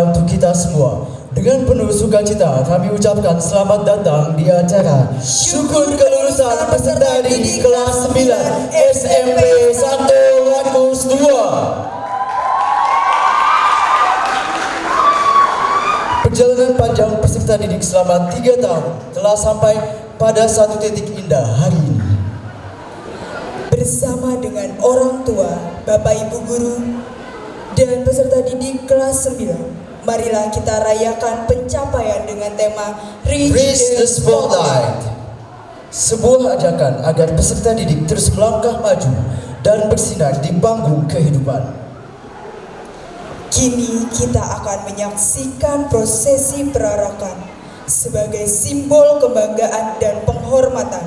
untuk kita semua. Dengan penuh sukacita kami ucapkan selamat datang di acara Syukur Kelulusan Peserta Didik Kelas 9 SMP 1 Rakus 2. Perjalanan panjang peserta didik selama 3 tahun telah sampai pada satu titik indah hari ini. Bersama dengan orang tua, Bapak Ibu Guru, dan peserta didik kelas 9, marilah kita rayakan pencapaian dengan tema Reach the Spotlight. Sebuah ajakan agar peserta didik terus melangkah maju dan bersinar di panggung kehidupan. Kini kita akan menyaksikan prosesi perarakan sebagai simbol kebanggaan dan penghormatan.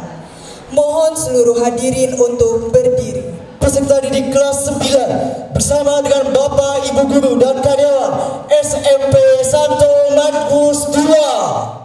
Mohon seluruh hadirin untuk berdiri. Peserta didik kelas 9 bersama dengan Bapak, Ibu Guru dan karyawan SMP 1 Rakus 2.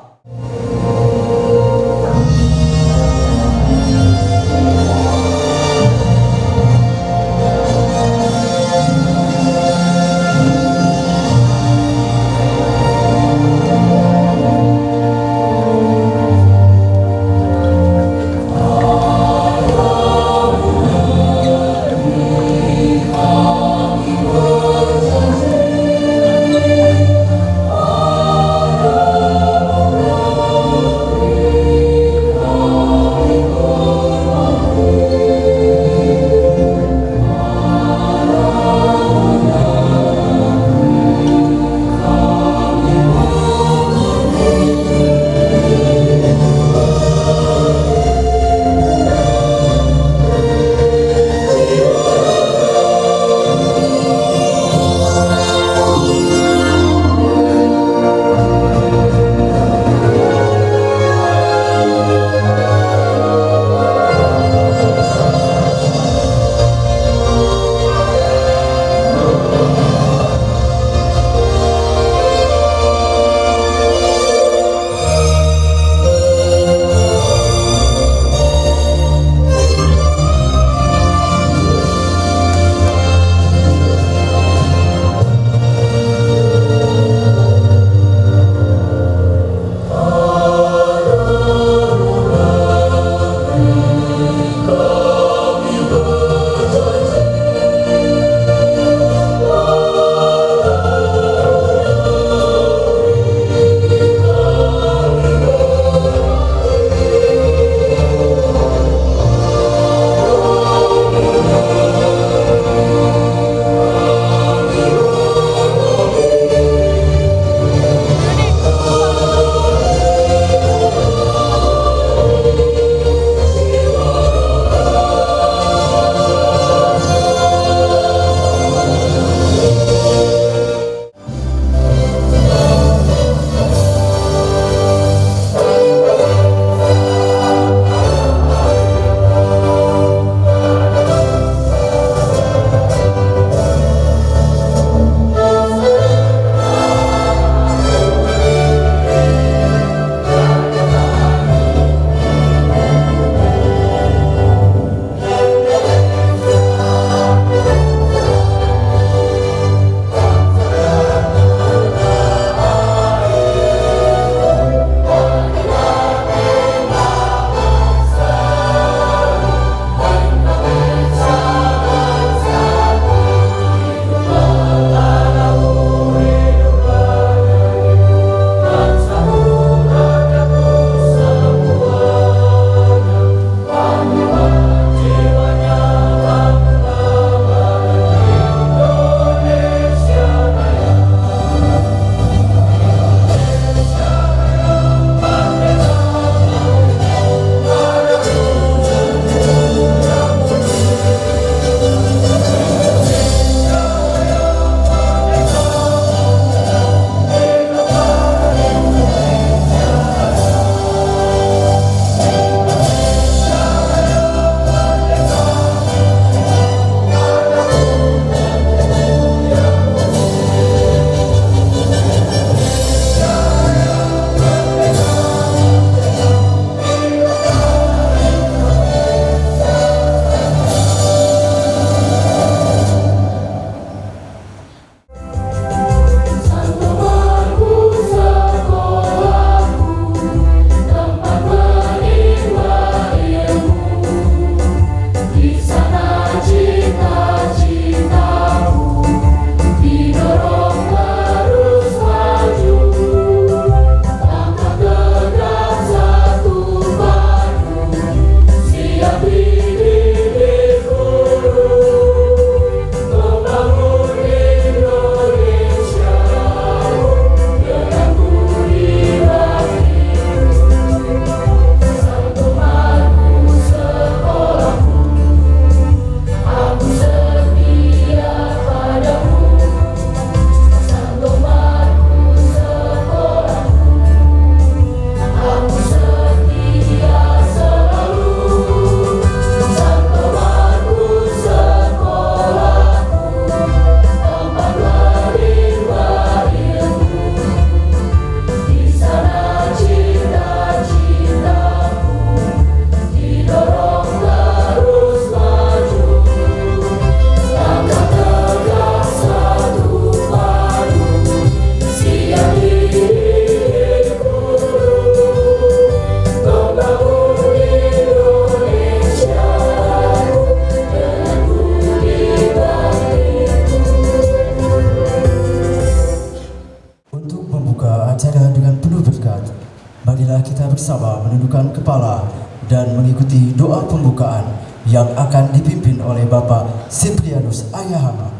acara dengan penuh berkat. Marilah kita bersama menundukkan kepala dan mengikuti doa pembukaan yang akan dipimpin oleh Bapak Siprianus Ayahama.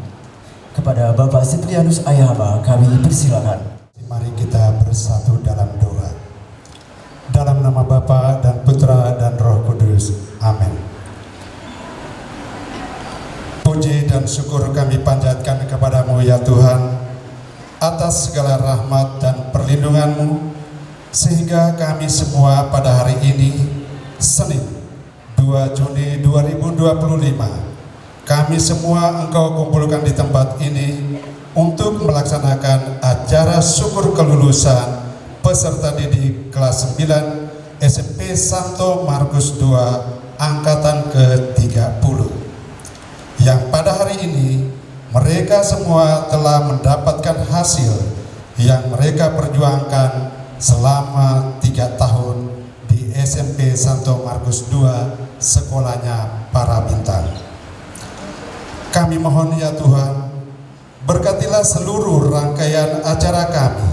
Kepada Bapak Siprianus Ayahama kami persilakan. Mari kita bersatu dalam doa. Dalam nama Bapa dan Putra dan Roh Kudus. Amin. Puji dan syukur kami panjatkan kepadamu ya Tuhan, atas segala rahmat dan perlindungan-Mu, sehingga kami semua pada hari ini, Senin 2 Juni 2025, kami semua Engkau kumpulkan di tempat ini untuk melaksanakan acara syukur kelulusan peserta didik kelas 9 SMP Santo Markus II angkatan ke-30, yang pada hari ini mereka semua telah mendapatkan hasil yang mereka perjuangkan selama 3 tahun di SMP Santo Markus II sekolahnya para bintang. Kami mohon ya Tuhan, berkatilah seluruh rangkaian acara kami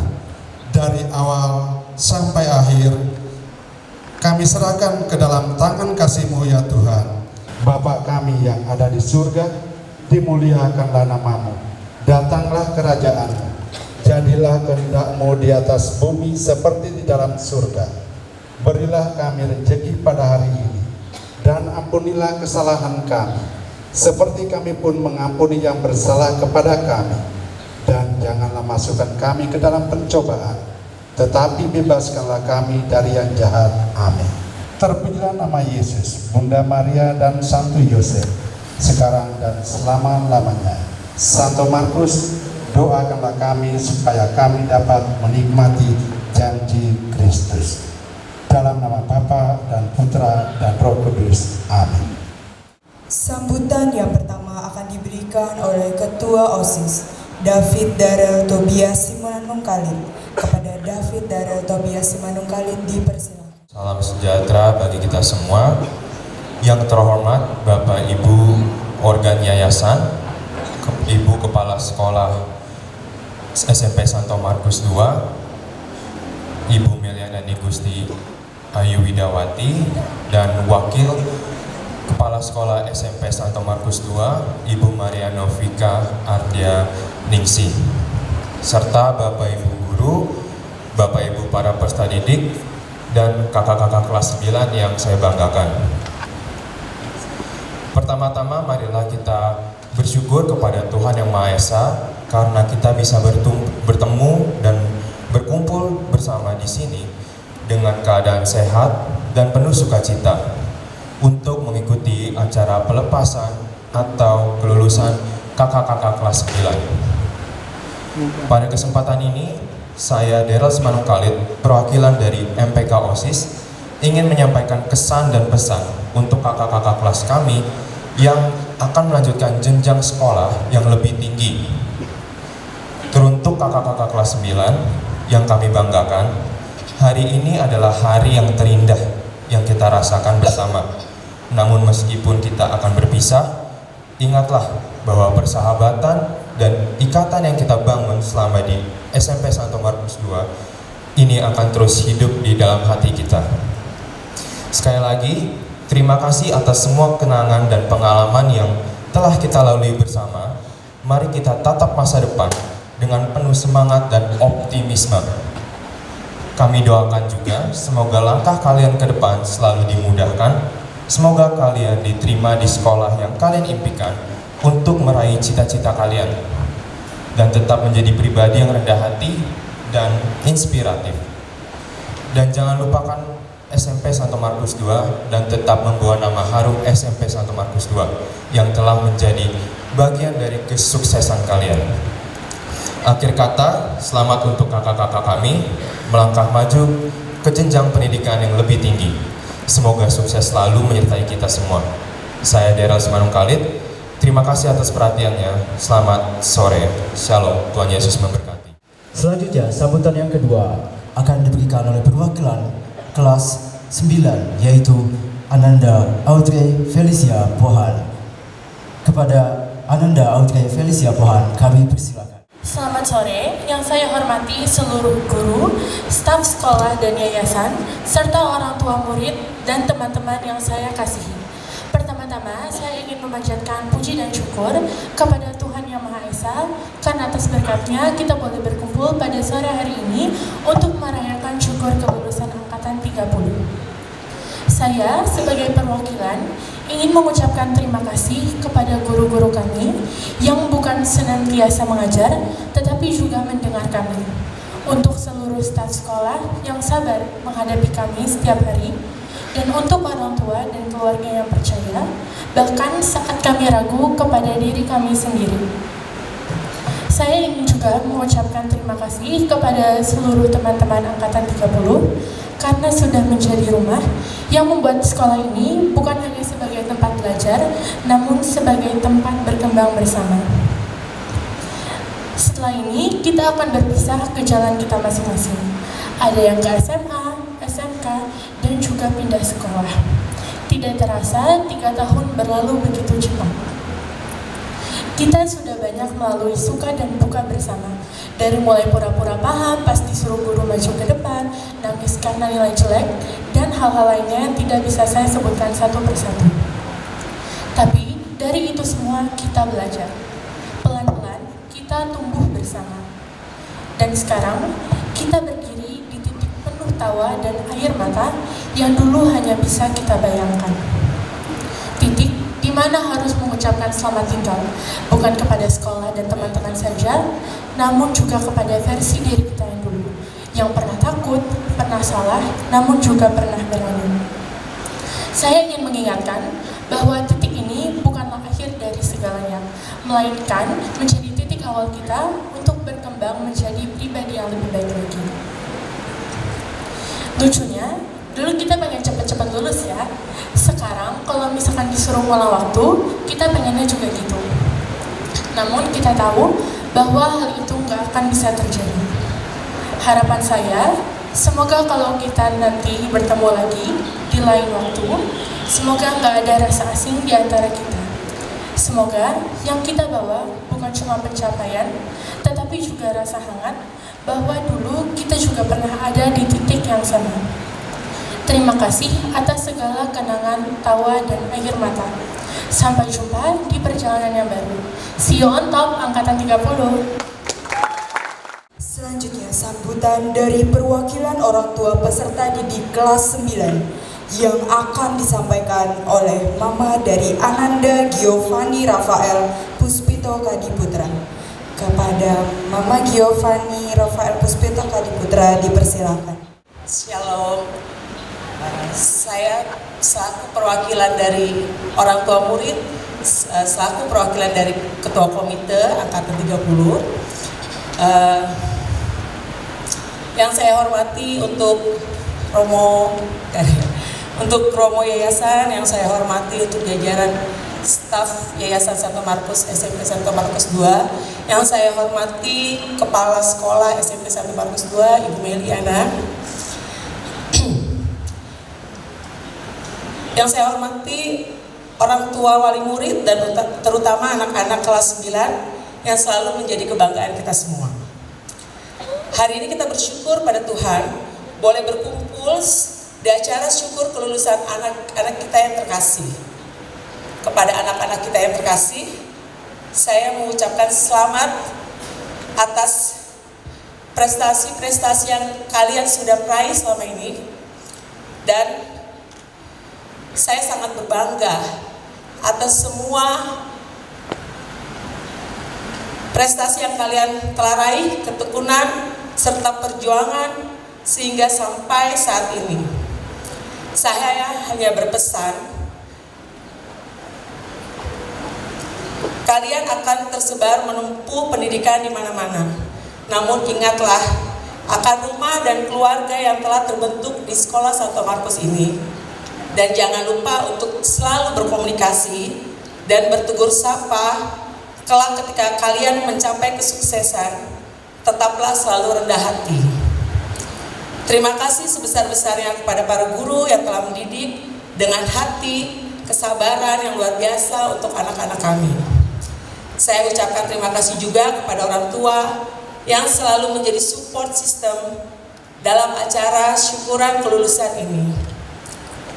dari awal sampai akhir. Kami serahkan ke dalam tangan kasih-Mu ya Tuhan. Bapa kami yang ada di surga, dimuliakanlah nama-Mu. Datanglah kerajaan-Mu. Jadilah kehendak-Mu di atas bumi seperti di dalam surga. Berilah kami rezeki pada hari ini, dan ampunilah kesalahan kami, seperti kami pun mengampuni yang bersalah kepada kami. Dan janganlah masukkan kami ke dalam pencobaan, tetapi bebaskanlah kami dari yang jahat. Amin. Terpujilah nama Yesus, Bunda Maria dan Santo Yosef, sekarang dan selama-lamanya. Santo Markus, doakanlah kami supaya kami dapat menikmati janji Kristus. Dalam nama Bapa dan Putra dan Roh Kudus. Amin. Sambutan yang pertama akan diberikan oleh Ketua OSIS David Darel Tobias Simanungkalit. Kepada David Darel Tobias Simanungkalit dipersilakan. Salam sejahtera bagi kita semua. Yang terhormat Bapak Ibu Organ Yayasan, Ibu Kepala Sekolah SMP Santo Markus II, Ibu Meliana Nigusti Ayu Widawati, dan Wakil Kepala Sekolah SMP Santo Markus II, Ibu Maria Novika Ardia Ningsi, serta Bapak Ibu Guru, Bapak Ibu para peserta didik, dan kakak-kakak kelas 9 yang saya banggakan. Pertama-tama marilah kita bersyukur kepada Tuhan Yang Maha Esa karena kita bisa bertemu dan berkumpul bersama di sini dengan keadaan sehat dan penuh sukacita untuk mengikuti acara pelepasan atau kelulusan kakak-kakak kelas 9. Pada kesempatan ini, saya Daryl Simanungkalit, perwakilan dari MPK OSIS, ingin menyampaikan kesan dan pesan untuk kakak-kakak kelas kami yang akan melanjutkan jenjang sekolah yang lebih tinggi. Teruntuk kakak-kakak kelas 9 yang kami banggakan, hari ini adalah hari yang terindah yang kita rasakan bersama. Namun meskipun kita akan berpisah, ingatlah bahwa persahabatan dan ikatan yang kita bangun selama di SMP Santo Markus II ini akan terus hidup di dalam hati kita. Sekali lagi, terima kasih atas semua kenangan dan pengalaman yang telah kita lalui bersama. Mari kita tatap masa depan dengan penuh semangat dan optimisme. Kami doakan juga semoga langkah kalian ke depan selalu dimudahkan. Semoga kalian diterima di sekolah yang kalian impikan untuk meraih cita-cita kalian dan tetap menjadi pribadi yang rendah hati dan inspiratif. Dan jangan lupakan SMP Santo Markus II dan tetap membawa nama harum SMP Santo Markus II yang telah menjadi bagian dari kesuksesan kalian. Akhir kata, selamat untuk kakak-kakak kami melangkah maju ke jenjang pendidikan yang lebih tinggi. Semoga sukses selalu menyertai kita semua. Saya Daryl Simanungkalit, terima kasih atas perhatiannya. Selamat sore, Shalom, Tuhan Yesus memberkati. Selanjutnya, sambutan yang kedua akan diberikan oleh perwakilan kelas 9, yaitu Ananda Audrey Felicia Pohan. Kepada Ananda Audrey Felicia Pohan, kami persilakan. Selamat sore, yang saya hormati seluruh guru, staf sekolah dan yayasan, serta orang tua murid dan teman-teman yang saya kasihi. Pertama-tama, saya ingin memanjatkan puji dan syukur kepada Tuhan Yang Maha Esa, karena atas berkatnya kita boleh berkumpul pada sore hari ini untuk merayakan syukur kelulusan Angkatan 30. Saya sebagai perwakilan ingin mengucapkan terima kasih kepada guru-guru kami yang bukan senantiasa mengajar, tetapi juga mendengar kami. Untuk seluruh staf sekolah yang sabar menghadapi kami setiap hari, dan untuk orang tua dan keluarga yang percaya, bahkan saat kami ragu kepada diri kami sendiri. Saya ingin juga mengucapkan terima kasih kepada seluruh teman-teman Angkatan 30 karena sudah menjadi rumah yang membuat sekolah ini bukan hanya sebagai tempat belajar, namun sebagai tempat berkembang bersama. Setelah ini, kita akan berpisah ke jalan kita masing-masing. Ada yang ke SMA, SMK, dan juga pindah sekolah. Tidak terasa, 3 tahun berlalu begitu cepat. Kita sudah banyak melalui suka dan duka bersama. Dari mulai pura-pura paham pas disuruh guru maju ke depan, nangis karena nilai jelek, dan hal-hal lainnya yang tidak bisa saya sebutkan satu persatu. Tapi dari itu semua kita belajar. Pelan-pelan kita tumbuh bersama. Dan sekarang kita berdiri di titik penuh tawa dan air mata yang dulu hanya bisa kita bayangkan. Titik di mana harus mengucapkan selamat tinggal, bukan kepada sekolah dan teman-teman saja, namun juga kepada versi diri kita yang dulu, yang pernah takut, pernah salah, namun juga pernah berani. Saya ingin mengingatkan bahwa titik ini bukanlah akhir dari segalanya, melainkan menjadi titik awal kita untuk berkembang menjadi pribadi yang lebih baik lagi. Lucunya, dulu kita pengen cepet-cepet lulus ya. Sekarang kalau misalkan disuruh ngulang waktu, kita pengennya juga gitu. Namun kita tahu bahwa hal itu nggak akan bisa terjadi. Harapan saya, semoga kalau kita nanti bertemu lagi di lain waktu, semoga nggak ada rasa asing di antara kita. Semoga yang kita bawa bukan cuma pencapaian, tetapi juga rasa hangat bahwa dulu kita juga pernah ada di titik yang sama. Terima kasih atas segala kenangan, tawa, dan air mata. Sampai jumpa di perjalanan yang baru. See you on top, Angkatan 30. Selanjutnya, sambutan dari perwakilan orang tua peserta didik kelas 9 yang akan disampaikan oleh Mama dari Ananda Giovanni Rafael Puspito Kadiputra. Kepada Mama Giovanni Rafael Puspito Kadiputra dipersilakan. Shalom. Saya selaku perwakilan dari orang tua murid, selaku perwakilan dari Ketua Komite Angkatan 30, yang saya hormati untuk Romo Yayasan, yang saya hormati untuk jajaran staf Yayasan Santo Markus SMP Santo Markus 2, yang saya hormati Kepala Sekolah SMP Santo Markus 2 Ibu Meliana, yang saya hormati orang tua wali murid dan terutama anak-anak kelas 9 yang selalu menjadi kebanggaan kita semua. Hari ini kita bersyukur pada Tuhan boleh berkumpul di acara syukur kelulusan anak-anak kita yang terkasih. Kepada anak-anak kita yang terkasih, saya mengucapkan selamat atas prestasi-prestasi yang kalian sudah raih selama ini, dan saya sangat berbangga atas semua prestasi yang kalian telah raih, ketekunan, serta perjuangan sehingga sampai saat ini. Saya hanya berpesan, kalian akan tersebar menempuh pendidikan di mana-mana. Namun ingatlah akan rumah dan keluarga yang telah terbentuk di Sekolah Santo Markus ini. Dan jangan lupa untuk selalu berkomunikasi dan bertegur sapa kelak ketika kalian mencapai kesuksesan. Tetaplah selalu rendah hati. Terima kasih sebesar-besarnya kepada para guru yang telah mendidik dengan hati, kesabaran yang luar biasa untuk anak-anak kami. Saya ucapkan terima kasih juga kepada orang tua yang selalu menjadi support system dalam acara syukuran kelulusan ini.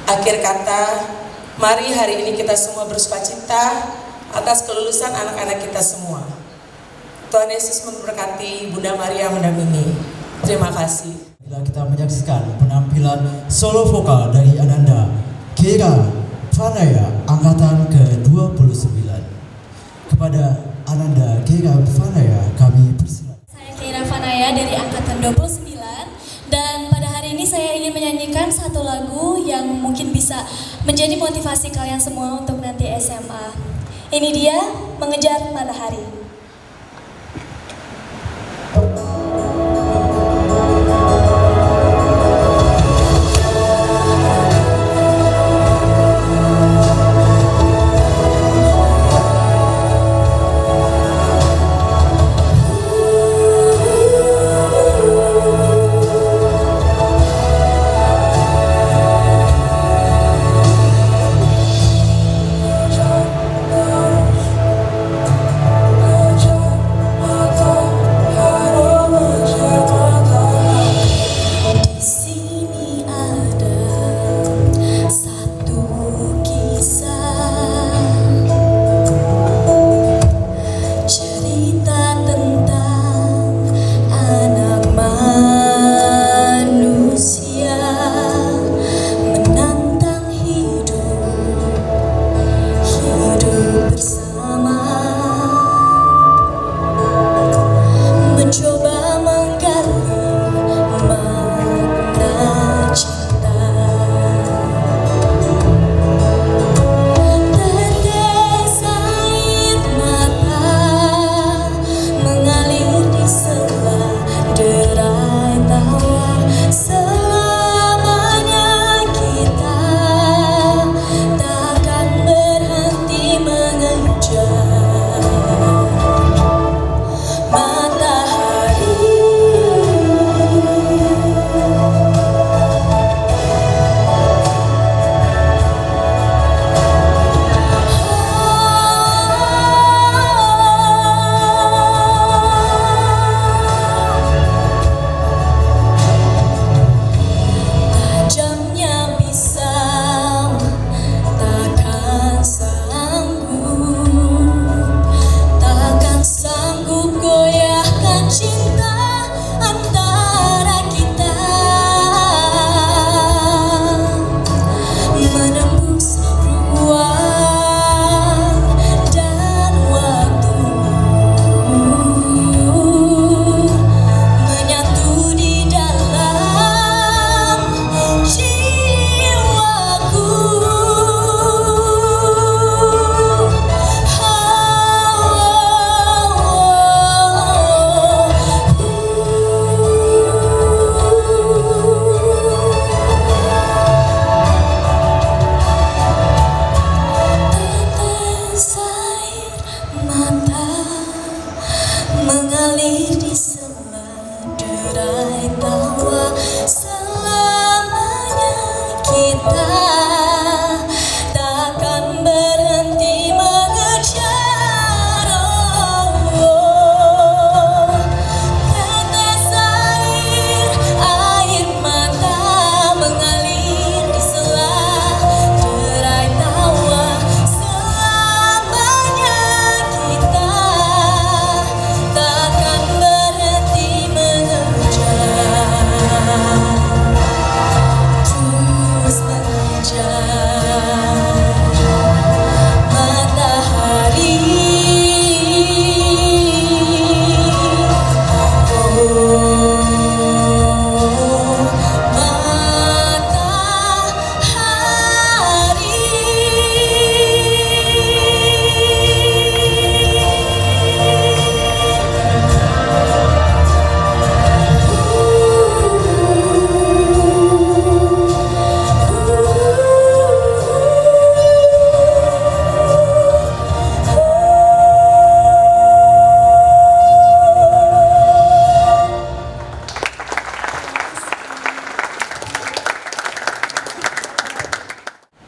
Akhir kata, mari hari ini kita semua bersukacita atas kelulusan anak-anak kita semua. Tuhan Yesus memberkati, Bunda Maria mendampingi. Terima kasih. Bila kita menyaksikan penampilan solo vokal dari Ananda Kira Vanaya angkatan ke-29. Kepada Ananda Kira Vanaya kami persilakan. Saya Kira Vanaya dari angkatan 29 dan pada hari ini saya ingin menyanyikan satu lagu yang mungkin bisa menjadi motivasi kalian semua untuk nanti SMA. Ini dia Mengejar Matahari.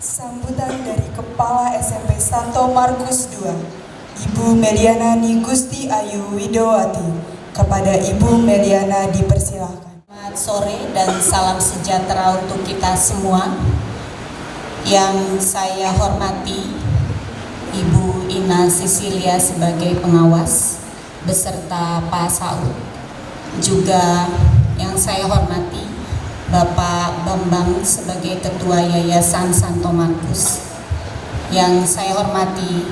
Sambutan dari Kepala SMP Santo Markus II Ibu Meliana Nigusti Ayu Widowati. Kepada Ibu Meliana dipersilahkan. Selamat sore dan salam sejahtera untuk kita semua. Yang saya hormati Ibu Ina Cecilia sebagai pengawas beserta Pak Saud. Juga yang saya hormati Bapak Bambang sebagai Ketua Yayasan Santo Markus. Yang saya hormati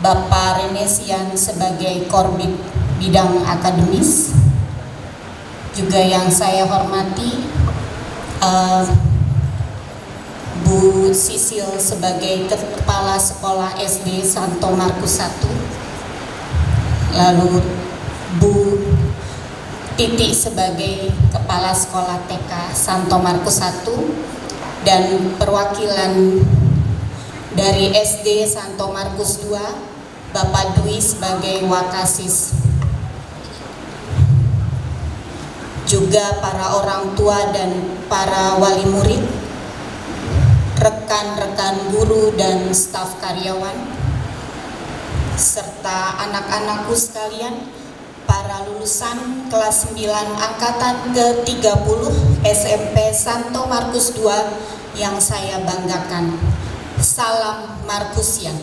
Bapak Renesian sebagai Korbit bidang akademis. Juga yang saya hormati Bu Sisil sebagai Kepala Sekolah SD Santo Markus 1, lalu Bu Titi sebagai Kepala Sekolah TK Santo Markus 1, dan perwakilan dari SD Santo Markus 2 Bapak Dwi sebagai Wakasis. Juga para orang tua dan para wali murid, rekan-rekan guru dan staf karyawan, serta anak-anakku sekalian, para lulusan kelas 9 angkatan ke-30 SMP Santo Markus 2 yang saya banggakan. Salam Markusian.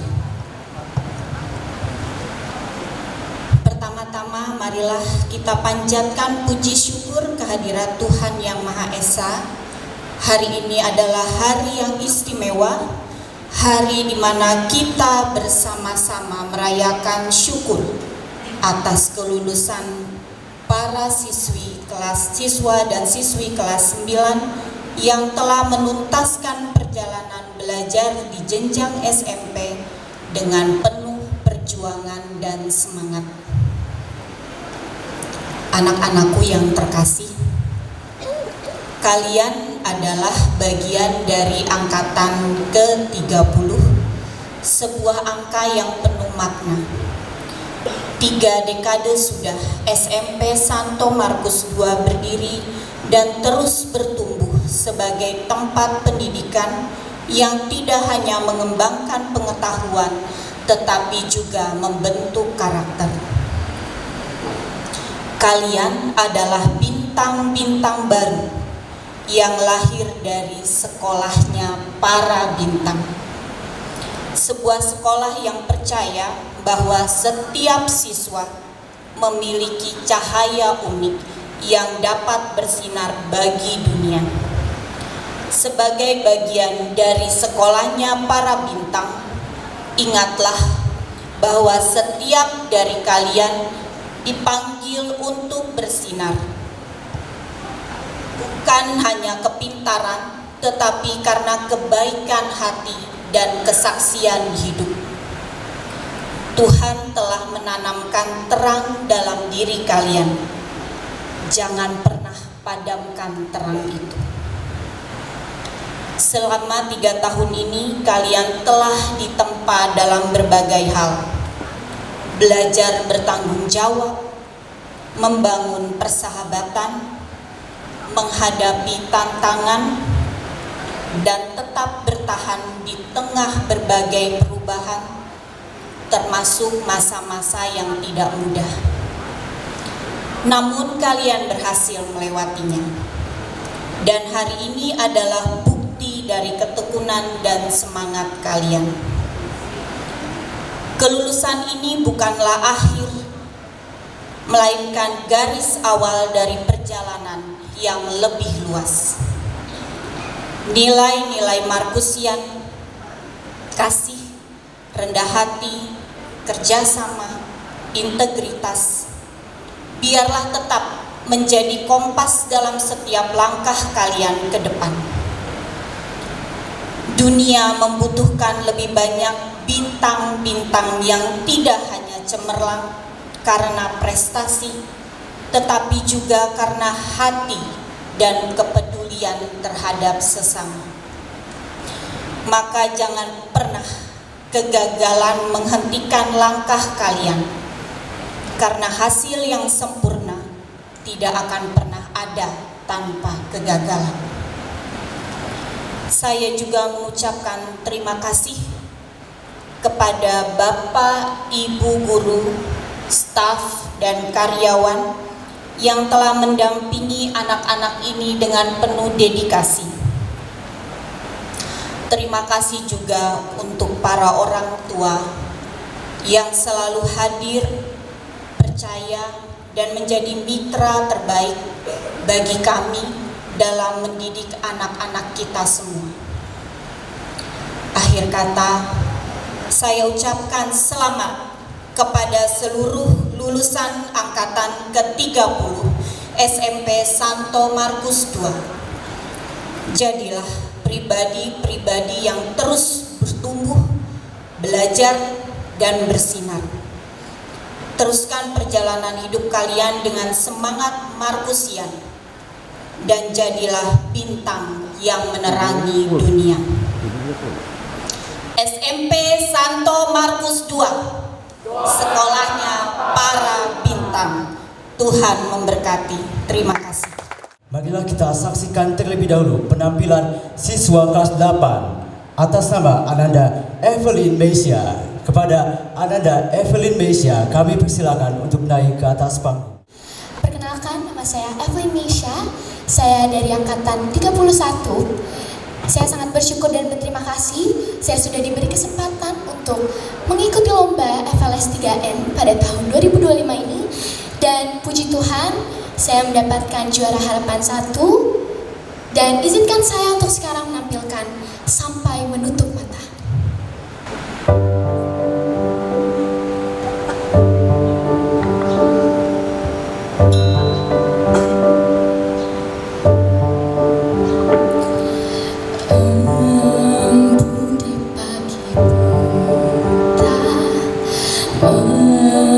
Pertama-tama marilah kita panjatkan puji syukur kehadirat Tuhan Yang Maha Esa. Hari ini adalah hari yang istimewa, hari di mana kita bersama-sama merayakan syukur atas kelulusan para siswa dan siswi kelas 9 yang telah menuntaskan perjalanan belajar di jenjang SMP dengan penuh perjuangan dan semangat. Anak-anakku yang terkasih, kalian adalah bagian dari angkatan ke-30, sebuah angka yang penuh makna. 3 dekade sudah SMP Santo Markus 2 berdiri dan terus bertumbuh sebagai tempat pendidikan yang tidak hanya mengembangkan pengetahuan, tetapi juga membentuk karakter. Kalian adalah bintang-bintang baru yang lahir dari sekolahnya para bintang. Sebuah sekolah yang percaya bahwa setiap siswa memiliki cahaya unik yang dapat bersinar bagi dunia. Sebagai bagian dari sekolahnya para bintang, ingatlah bahwa setiap dari kalian dipanggil untuk bersinar. Bukan hanya kepintaran, tetapi karena kebaikan hati dan kesaksian hidup. Tuhan telah menanamkan terang dalam diri kalian. Jangan pernah padamkan terang itu. Selama 3 tahun ini kalian telah ditempa dalam berbagai hal. Belajar bertanggung jawab, membangun persahabatan, menghadapi tantangan, dan tetap bertahan di tengah berbagai perubahan, termasuk masa-masa yang tidak mudah. Namun kalian berhasil melewatinya. Dan hari ini adalah bukti dari ketekunan dan semangat kalian. Kelulusan ini bukanlah akhir, melainkan garis awal dari perjalanan yang lebih luas. Nilai-nilai Markusian, kasih, rendah hati, kerjasama, integritas, biarlah tetap menjadi kompas dalam setiap langkah kalian ke depan. Dunia membutuhkan lebih banyak bintang-bintang yang tidak hanya cemerlang karena prestasi, tetapi juga karena hati dan kepedulian terhadap sesama. Maka jangan pernah kegagalan menghentikan langkah kalian, karena hasil yang sempurna tidak akan pernah ada tanpa kegagalan. Saya juga mengucapkan terima kasih kepada Bapak, Ibu guru, staf, dan karyawan yang telah mendampingi anak-anak ini dengan penuh dedikasi. Terima kasih juga untuk para orang tua yang selalu hadir, percaya, dan menjadi mitra terbaik bagi kami dalam mendidik anak-anak kita semua. Akhir kata, saya ucapkan selamat kepada seluruh lulusan angkatan ke-30 SMP Santo Markus II. Jadilah pribadi-pribadi yang terus bertumbuh, belajar, dan bersinar. Teruskan perjalanan hidup kalian dengan semangat Markusian dan jadilah bintang yang menerangi dunia. SMP Santo Markus II, sekolahnya para bintang. Tuhan memberkati. Terima kasih. Marilah kita saksikan terlebih dahulu penampilan siswa kelas 8 atas nama Ananda Evelyn Mesia. Kepada Ananda Evelyn Mesia, kami persilakan untuk naik ke atas panggung. Perkenalkan, nama saya Evelyn Mesia. Saya dari angkatan 31. Saya sangat bersyukur dan berterima kasih saya sudah diberi kesempatan untuk mengikuti lomba FLS 3N pada tahun 2025 ini. Dan puji Tuhan, saya mendapatkan juara harapan 1. Dan izinkan saya untuk sekarang menampilkan Sampai Menutup Mata.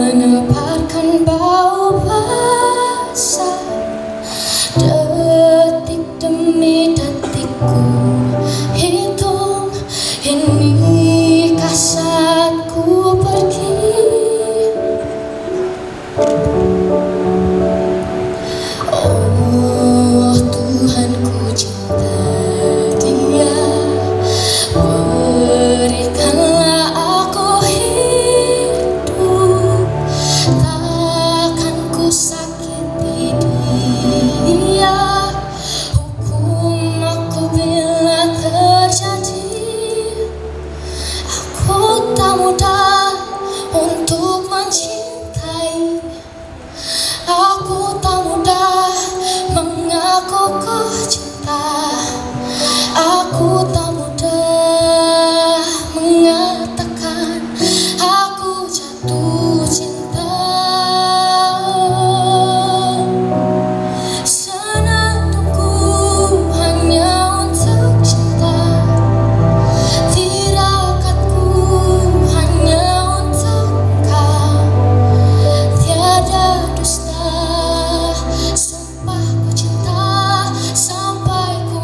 Menebarkan bau basah, detik demi detik ku hitung, inikah saatku pergi. Oh Tuhan, ku cinta Dia, berikanlah aku hidup, takkan ku sakiti Dia, hukum aku bila terjadi. Aku tak mudah untuk mencintai, aku tak mudah mengaku ku cinta, aku tak mudah mengatakan aku jatuh cinta. Senandungku hanya untuk cinta, tirakatku hanya untuk Kau. Tiada dusta, sumpah ku cinta sampai ku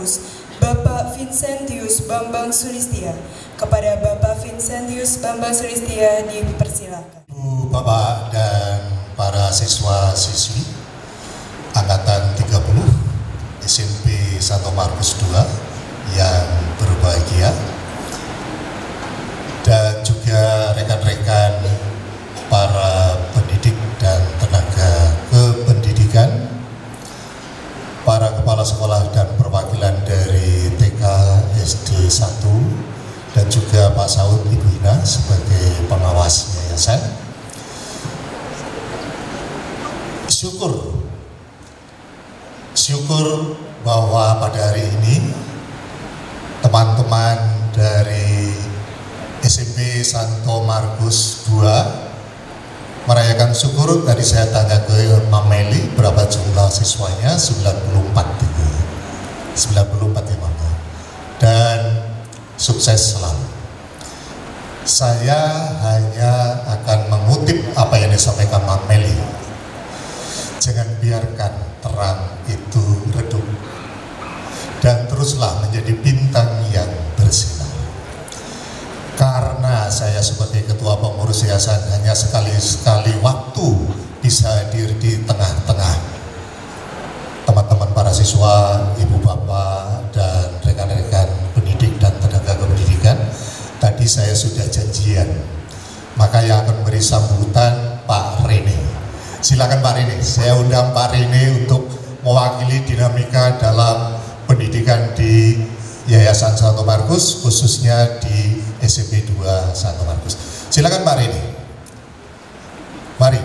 Markus, Bapak Vincentius Bambang Sulistia. Kepada Bapak Vincentius Bambang Sulistia dipersilakan. Ibu, Bapak, dan para siswa-siswi Angkatan 30 SMP Santo Markus II yang berbahagia, dan juga rekan-rekan para pendidik dan tenaga kependidikan, para kepala sekolah dan perwakilan dari TK, SD 1, dan juga Pak Saud, Ibu Ina sebagai pengawas yayasan. Syukur bahwa pada hari ini teman-teman dari SMP Santo Markus II merayakan syukur. Tadi saya tanya ke Mam Meli berapa jumlah siswanya, 94 ya Mama. Dan sukses selalu. Saya hanya akan mengutip apa yang disampaikan Mam Meli. Jangan biarkan terang itu redup, dan teruslah menjadi bintang yang bersinar. Karena saya sebagai ketua pengurus yayasan hanya sekali waktu bisa hadir di tengah-tengah teman-teman para siswa, ibu bapak, dan rekan-rekan pendidik dan tenaga kependidikan. Tadi saya sudah janjian, maka yang akan beri sambutan Pak Rene. Silakan Pak Rene, saya undang Pak Rene untuk mewakili dinamika dalam pendidikan di Yayasan Santo Markus, khususnya di SMP 2 Santo Markus. Silakan Pak Rene. Mari,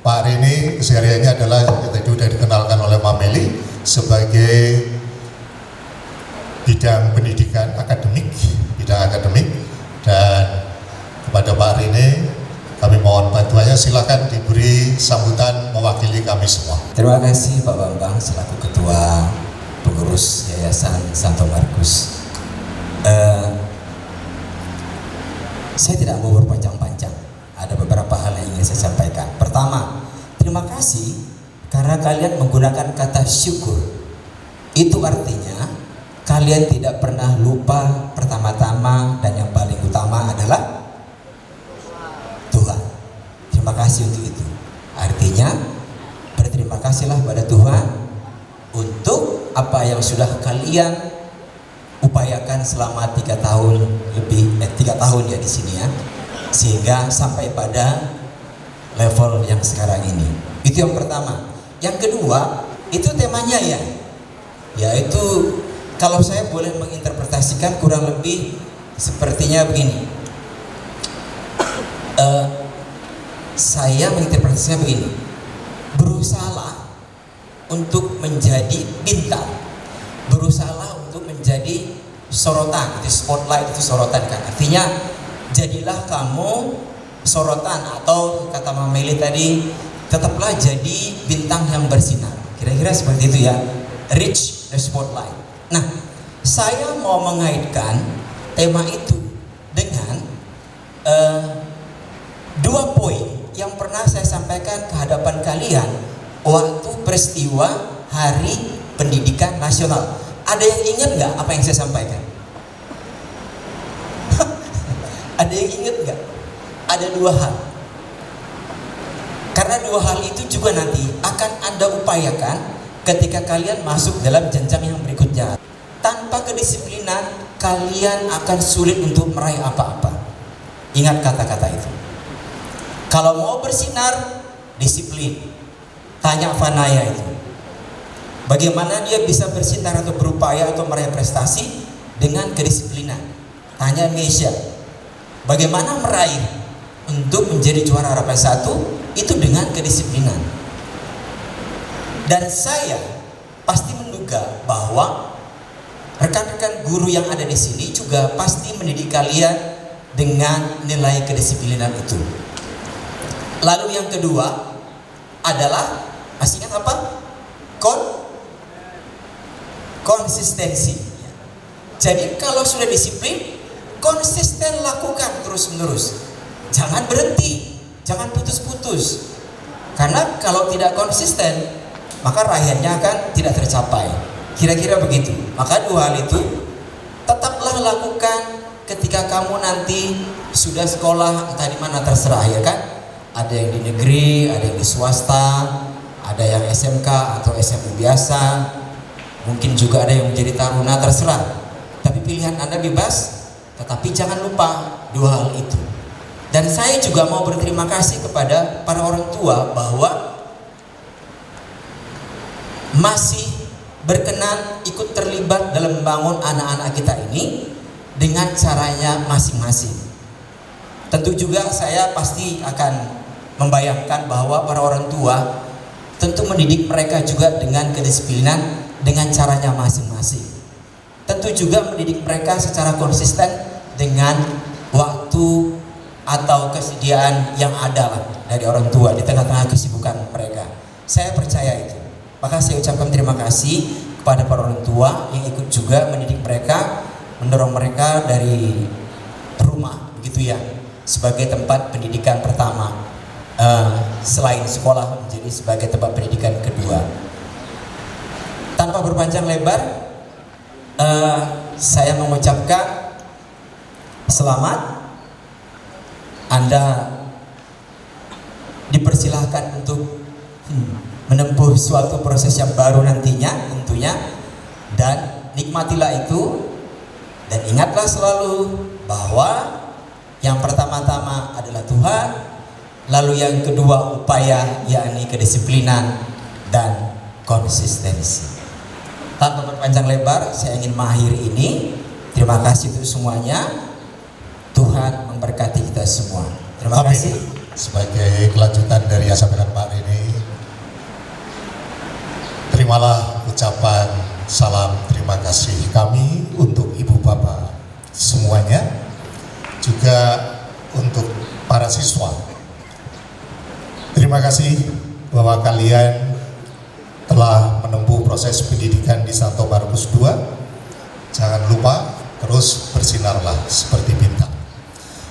Pak Rene kesehariannya adalah yang tadi sudah dikenalkan oleh Mam Meli sebagai bidang pendidikan akademik, dan kepada Pak Rene kami mohon bantuannya, silakan diberi sambutan mewakili kami semua. Terima kasih Pak Bambang selaku Ketua Pengurus Yayasan Santo Markus. Saya tidak mau berpanjang-panjang. Ada beberapa hal yang ingin saya sampaikan. Pertama, terima kasih karena kalian menggunakan kata syukur. Itu artinya kalian tidak pernah lupa pertama-tama dan yang paling utama adalah Tuhan. Terima kasih untuk itu. Artinya berterima kasihlah pada Tuhan untuk apa yang sudah kalian upayakan selama 3 tahun lebih, 3 tahun ya di sini ya, sehingga sampai pada level yang sekarang ini. Itu yang pertama. Yang kedua, itu temanya ya, yaitu kalau saya boleh menginterpretasikan kurang lebih sepertinya begini. Saya menginterpretasinya begini, berusahalah untuk menjadi bintang, berusahalah untuk menjadi sorotan, itu spotlight, itu sorotan kan, artinya jadilah kamu sorotan, atau kata Mam Meli tadi, tetaplah jadi bintang yang bersinar, kira-kira seperti itu ya, reach the spotlight. Nah, saya mau mengaitkan tema itu dengan 2 poin yang pernah saya sampaikan ke hadapan kalian waktu peristiwa Hari Pendidikan Nasional. Ada yang ingat nggak apa yang saya sampaikan? Ada yang ingat nggak? Ada 2 hal. Karena 2 hal itu juga nanti akan Anda upayakan ketika kalian masuk dalam jenjang yang berikutnya. Tanpa kedisiplinan, kalian akan sulit untuk meraih apa-apa. Ingat kata-kata itu. Kalau mau bersinar, disiplin. Tanya Vanaya itu. Bagaimana dia bisa bersinar atau berupaya atau meraih prestasi dengan kedisiplinan. Tanya Mesia. Bagaimana meraih untuk menjadi juara harapan 1 itu dengan kedisiplinan. Dan saya pasti menduga bahwa rekan-rekan guru yang ada di sini juga pasti mendidik kalian dengan nilai kedisiplinan itu. Lalu yang kedua adalah, masih ingat apa? Konsistensi. Jadi kalau sudah disiplin, konsisten lakukan terus-menerus. Jangan berhenti, jangan putus-putus. Karena kalau tidak konsisten, maka raihannya akan tidak tercapai. Kira-kira begitu. Maka dua hal itu tetaplah lakukan ketika kamu nanti sudah sekolah, entah di mana terserah, ya kan? Ada yang di negeri, ada yang di swasta, ada yang SMK atau SMU biasa, mungkin juga ada yang menjadi taruna, terserah. Tapi pilihan Anda bebas, tetapi jangan lupa dua hal itu. Dan saya juga mau berterima kasih kepada para orang tua bahwa masih berkenan ikut terlibat dalam membangun anak-anak kita ini dengan caranya masing-masing. Tentu juga saya pasti akan membayangkan bahwa para orang tua tentu mendidik mereka juga dengan kedisiplinan dengan caranya masing-masing. Tentu juga mendidik mereka secara konsisten dengan waktu atau kesediaan yang ada dari orang tua di tengah-tengah kesibukan mereka. Saya percaya itu. Maka saya ucapkan terima kasih kepada para orang tua yang ikut juga mendidik mereka, mendorong mereka dari rumah, begitu ya, sebagai tempat pendidikan pertama, selain sekolah menjadi sebagai tempat pendidikan kedua. Tanpa berpanjang lebar, saya mengucapkan selamat. Anda dipersilahkan untuk menempuh suatu proses yang baru nantinya tentunya, dan nikmatilah itu. Dan ingatlah selalu bahwa yang pertama-tama adalah Tuhan, lalu yang kedua upaya, yakni kedisiplinan dan konsistensi. Tanpa berpanjang lebar, saya ingin mengakhiri ini. Terima kasih untuk semuanya. Tuhan memberkati kita semua. Terima kasih. Sebagai kelanjutan dari yang sampaikan Pak ini, terimalah ucapan salam terima kasih kami untuk Ibu Bapak semuanya, juga untuk para siswa. Terima kasih bahwa kalian telah menempuh proses pendidikan di Santo Markus II. Jangan lupa terus bersinarlah seperti bintang.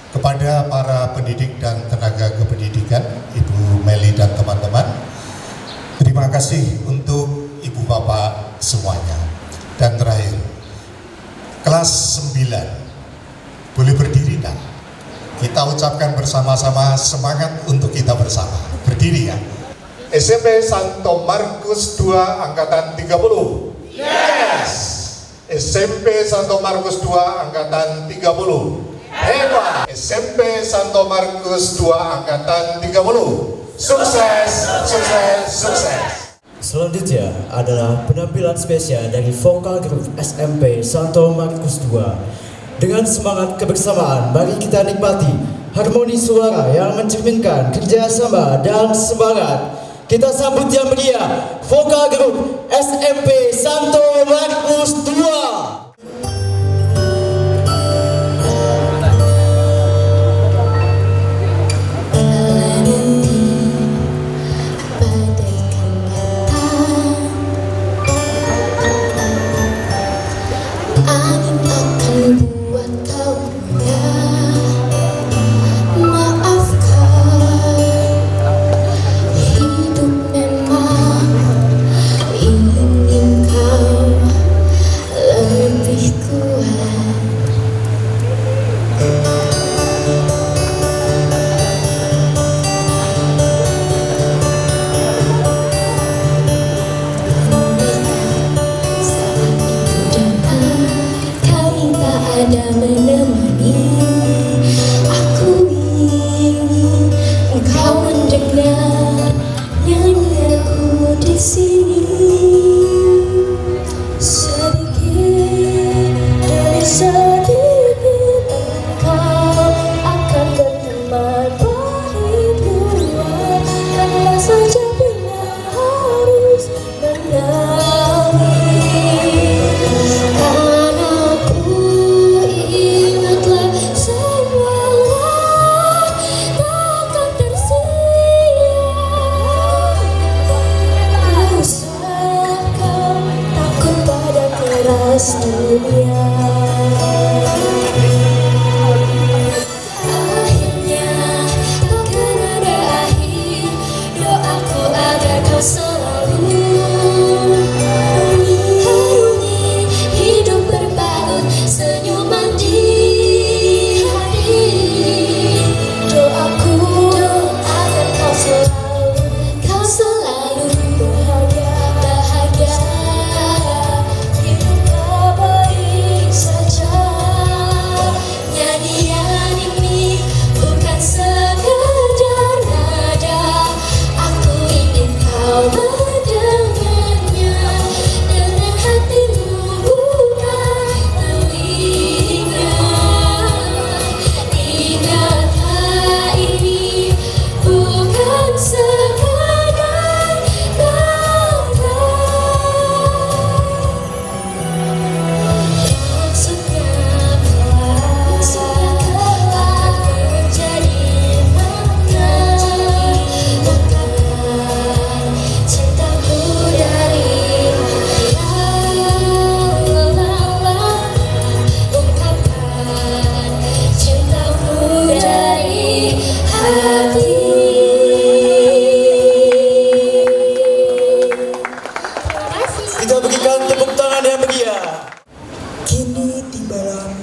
Kepada para pendidik dan tenaga kependidikan, Ibu Meli dan teman-teman, terima kasih untuk Ibu Bapak semuanya. Dan terakhir, kelas 9 boleh berdiri nak? Kita ucapkan bersama-sama semangat untuk kita bersama. Berdiri ya. SMP Santo Markus II angkatan 30. Yes. SMP Santo Markus II angkatan 30. Hebat. SMP Santo Markus II angkatan 30. Sukses, sukses, sukses. Selanjutnya adalah penampilan spesial dari vokal grup SMP Santo Markus II. Dengan semangat kebersamaan, mari kita nikmati harmoni suara yang mencerminkan kerjasama dan semangat. Kita sambut yang meriah vokal grup SMP Santo Markus II. Selalu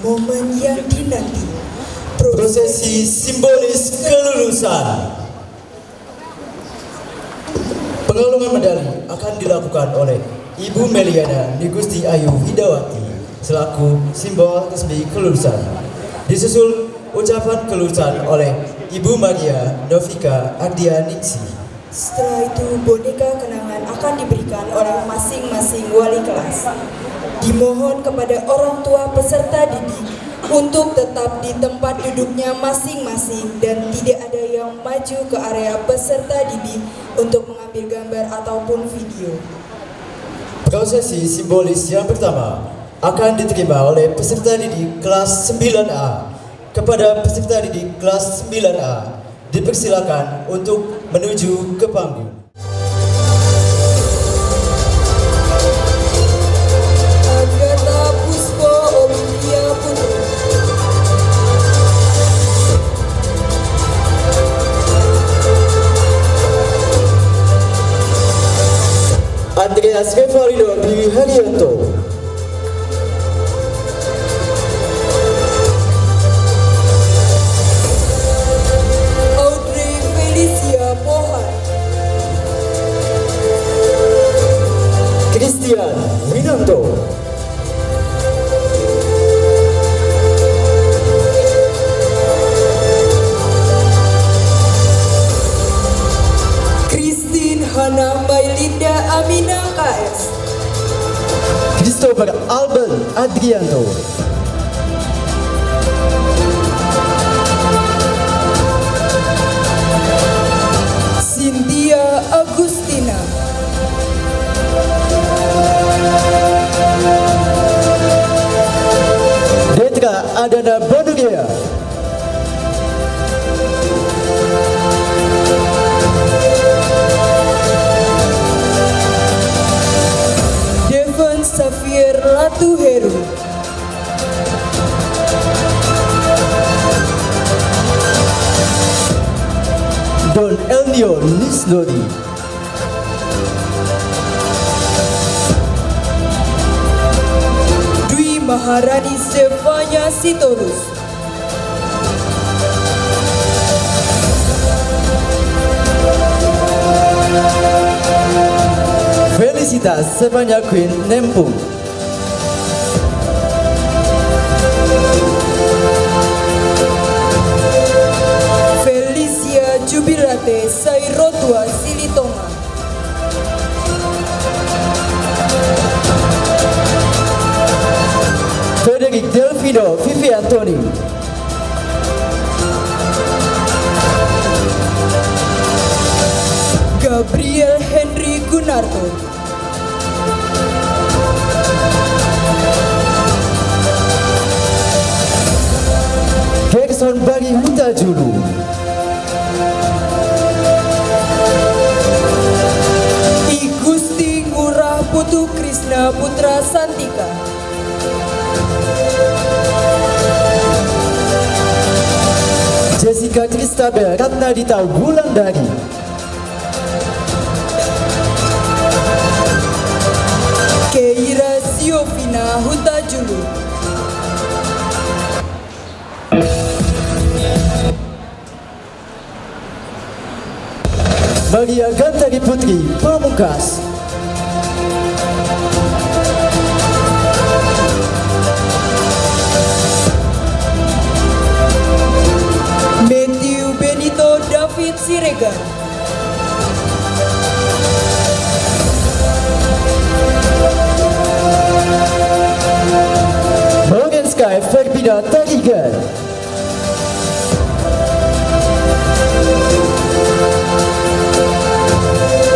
momen yang dinanti. Prosesi simbolis kelulusan. Pengalungan medali akan dilakukan oleh Ibu Meliana Nigusti Ayu Hidawati selaku simbol resmi kelulusan. Disusul ucapan kelulusan oleh Ibu Maria Novika Ardianingsi. Setelah itu boneka kenangan akan diberikan oleh masing-masing wali kelas. Dimohon kepada orang tua peserta didik untuk tetap di tempat duduknya masing-masing dan tidak ada yang maju ke area peserta didik untuk mengambil gambar ataupun video. Prosesi simbolis yang pertama akan diterima oleh peserta didik kelas 9A. Kepada peserta didik kelas 9A, dipersilakan untuk menuju ke panggung. Agatha Puspo Olivia Putri. Andreas Revalino Dwi Haryanto. Audrey Felicia Mohan. Christian Winanto. Christine Hana Mailinda Amina KS. Christopher Alban Adrianto. Cynthia Agustina. Detra Adana Bonugea. Devon Xavier Latuheru. Don Elnio Nisnori. Dwi Maharani Zevanya Sitorus. Felicitas Sebanya Queen Nempung. Felicia Jubilate Sairotua Silitonga. Frederick Delvino Vivi Antoni. Gabriel Henry Gunarto. Gerson Bagi Hutajulu. I Gusti Ngurah Putu Krishna Putra Santika. Jessica Kristabel Ratnadita Wulandari. Keira Siovina Hutajulu. Maria Gantari Putri Pamungkas. Matthew Benito David Siregar. Morgan Sky Ferbina Tarigan.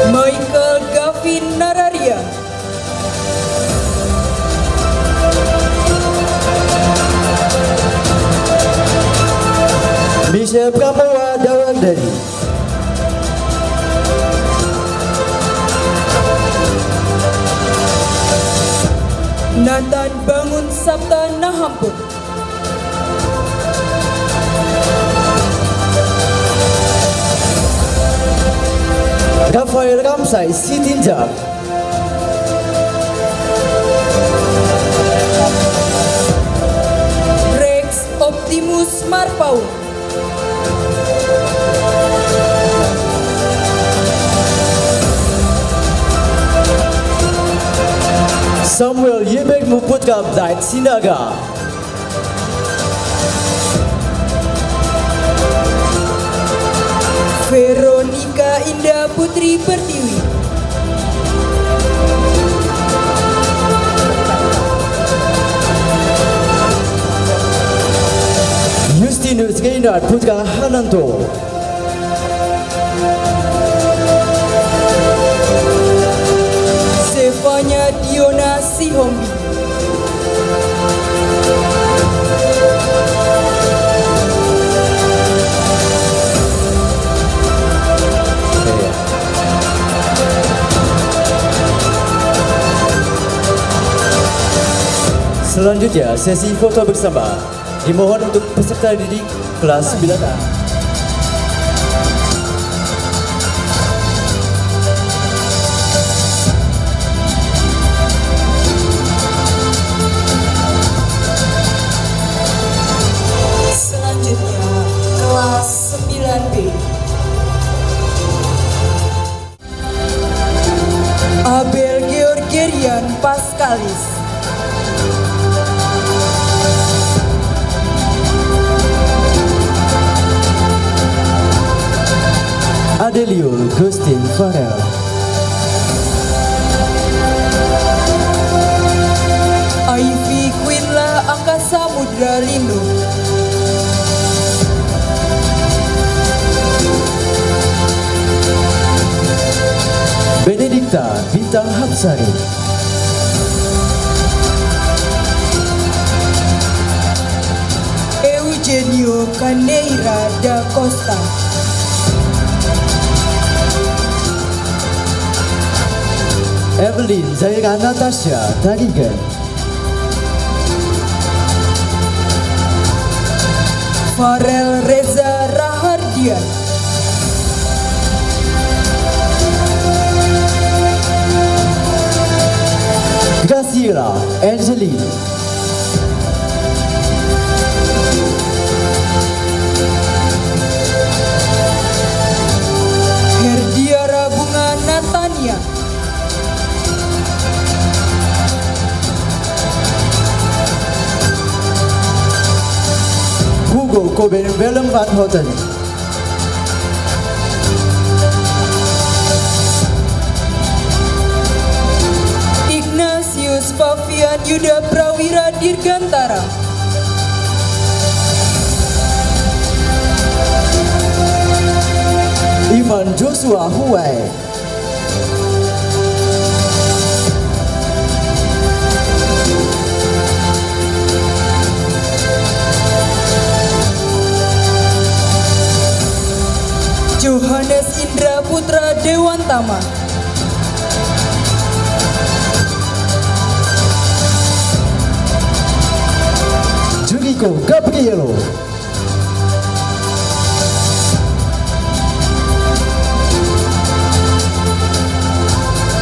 Michael Gavin Nararia. Michelle Pramowa Dawandari. Nathan Bangun Sabta Nahampur. Rafael Ramsay Sitinjak. Paul. Samuel Yebek Muputka Bdait Sinaga. Veronica Indah Putri Pertiwi. Justinus Gaynard Putka Hananto. Stefania Diona Sihombi. Selanjutnya sesi foto bersama. Dimohon untuk peserta didik kelas 9A. Selanjutnya kelas 9B. Abel Georgerian Paskalis. Adelio Gustin Farel. Ivy Quinla Angkasa Mudra Lindo. Benedikta Bintang Hapsari. Eugenio Caneira da Costa. Evelyn Zaira Natasha Tarigan. Farel Reza Rahardian. Graciela Angeline. Herdiara Bunga Natania. Hugo Coben Willem van Houten. Ignatius Fabian Yuda Prawira Dirgantara. Ivan Joshua Huwai. Johannes Indra Putra Dewantama. Juriko Gabrielo.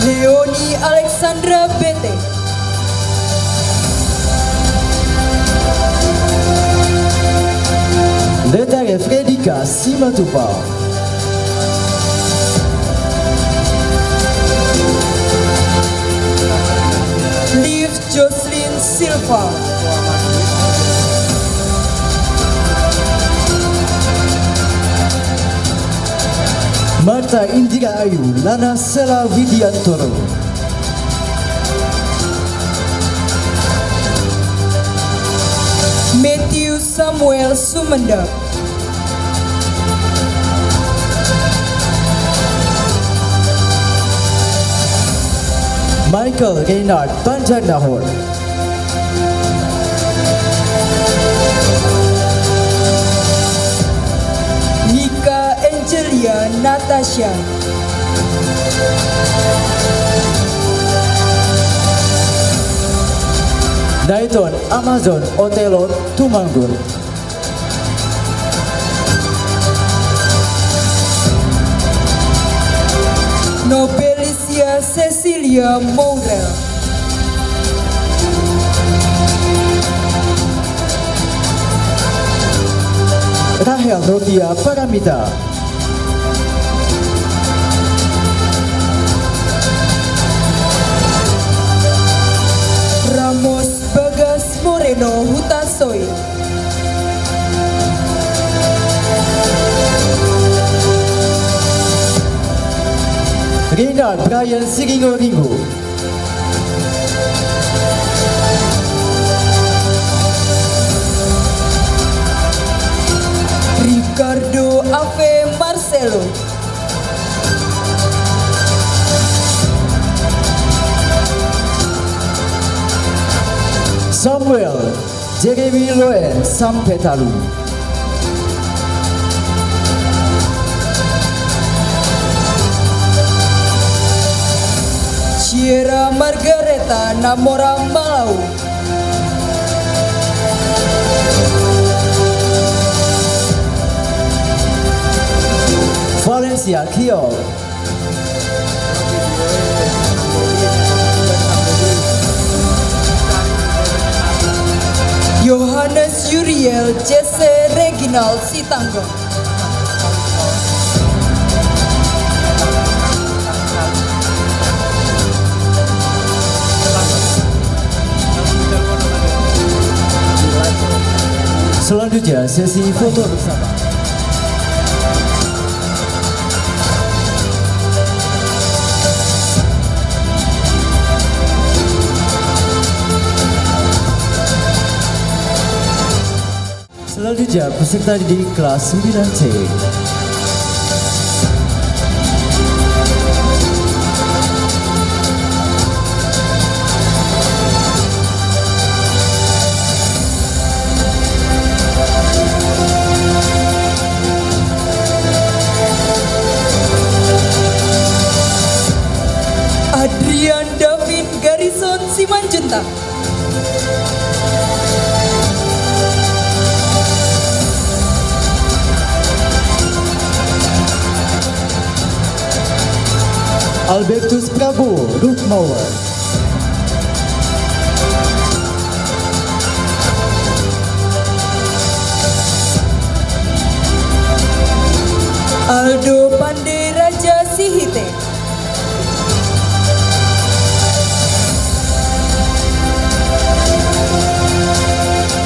Leoni Alexandra Bete. Letare Fredika Simatupa. Liv Jocelyn Silva. Marta Indira Ayu Lana Sela Widiantoro. Matthew Samuel Sumendap. Michael Reynard Banjarnahor. Nika Angelia Natasha. Dayton Amazon Otelo Tumanggur. Nobelicia Cecilia Mourel. Rahel Rodia Paramita. Ramos Bagas Moreno Hutasoy. Reynald Brian Siringo-Ringo. Ricardo Ave Marcelo. Samuel Jeremy Loen Sampetalu. Ciera Margareta Namora Malau. Valencia Kiol. Yohanes Yuriel Jesse Reginald Sitangga. Selanjutnya sesi foto bersama. Selanjutnya peserta didik kelas 9C. Adrian Davin Garrison Simanjuntak. Albertus Prabowo Rukmawar. Aldo Pandey Raja Sihite.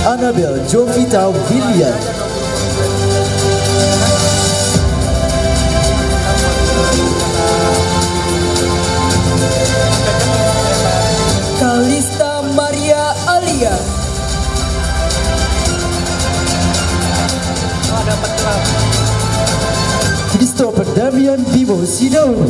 Annabel Jovita William. Kalista Maria Alia. Christopher Damian Bimo Sidaunu.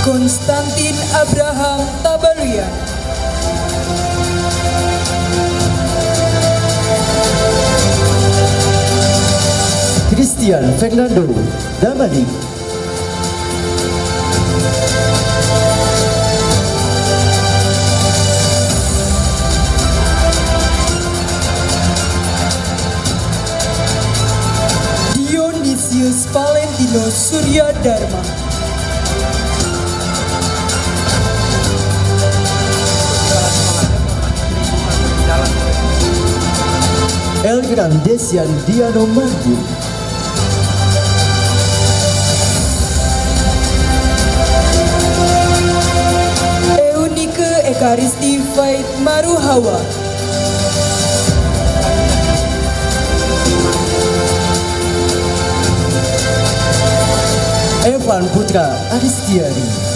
Konstantin Abraham Tabaluya. Christian Fernando Damani. Dionysius Valentino Surya Dharma. Elgram Desian Diano Margu. Eunike Ekaristi Fait Maruhawa. Evan Putra Aristiari.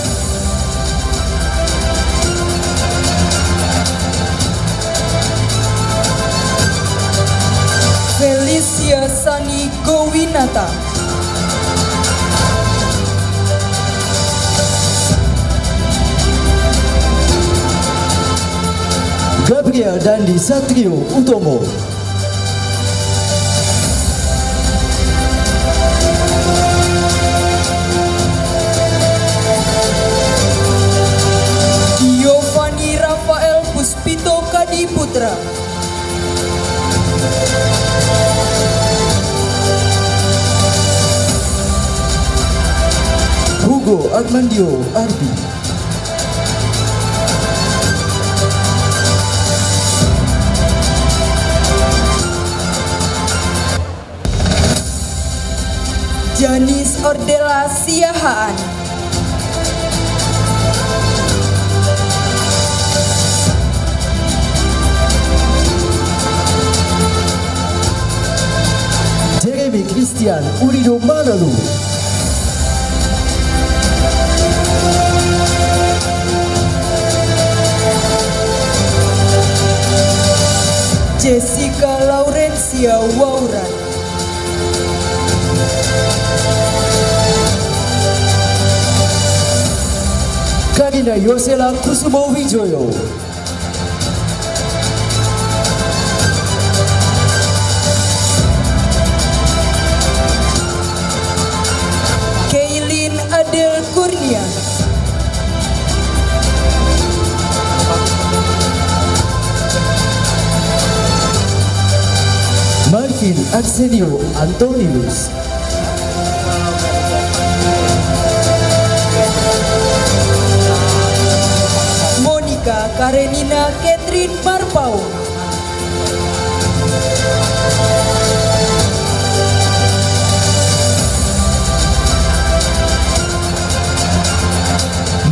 Felicia Sani Gowinata. Gabriel Dandi Satrio Utomo. Giovanni Rafael Puspito Kadiputra. Wibowo Armandio Arbi. Janis Ordela Siahaan. Jeremy Christian Urido Manalu. Jessica Laurencia Wauran. Karina Yosela Kusumo Wijoyo. Kaylin Adel Kurnia. Marvin Arsenio Antonius. Monica Karenina Catherine Marpau.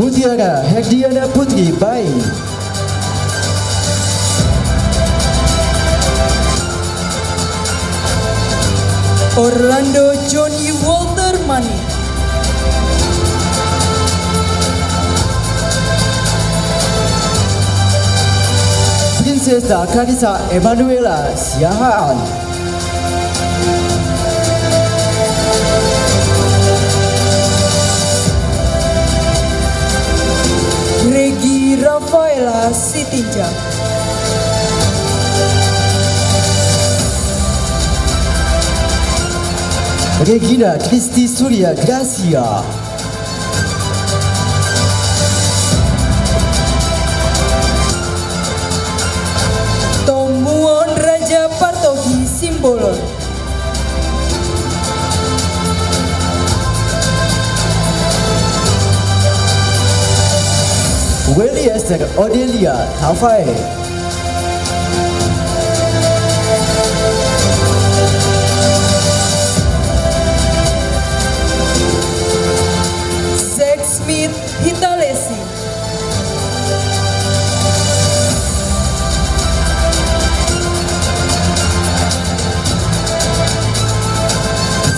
Mutiara Herdiana Putri Bayi. Orlando Johnny Walter Mani. Prinsesa Karisa Emanuela Siahaan. Regi Rafaela Sitinjak. Regina Kristi Surya Gracia. Tomuon Raja Partogi Simbolon. Willy Esther Odelia Tafae. Zack Smith Hitalesi.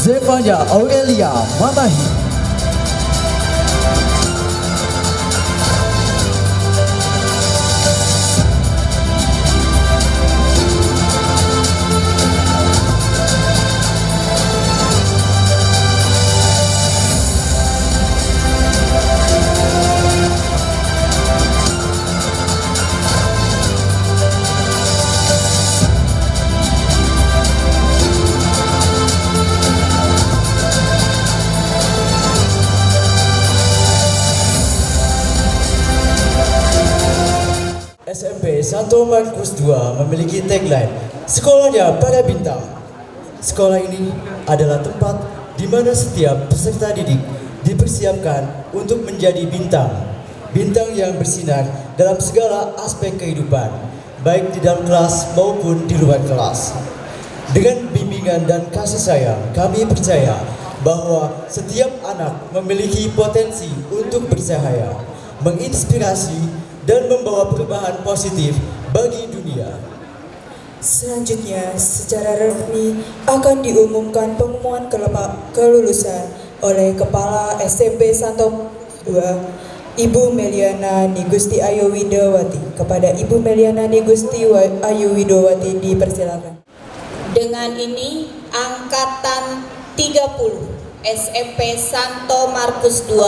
Zevanya Aurelia Mamahi. SMP Santo Markus II memiliki tagline Sekolahnya Para Bintang. Sekolah ini adalah tempat di mana setiap peserta didik dipersiapkan untuk menjadi bintang. Bintang yang bersinar dalam segala aspek kehidupan, baik di dalam kelas maupun di luar kelas. Dengan bimbingan dan kasih sayang, kami percaya bahwa setiap anak memiliki potensi untuk bercahaya, menginspirasi, dan membawa perubahan positif bagi dunia. Selanjutnya, secara resmi akan diumumkan pengumuman kelulusan oleh Kepala SMP Santo II, Ibu Meliana Nigusti Ayu Widowati. Kepada Ibu Meliana Nigusti Ayu Widowati dipersilakan. Dengan ini, Angkatan 30 SMP Santo Markus II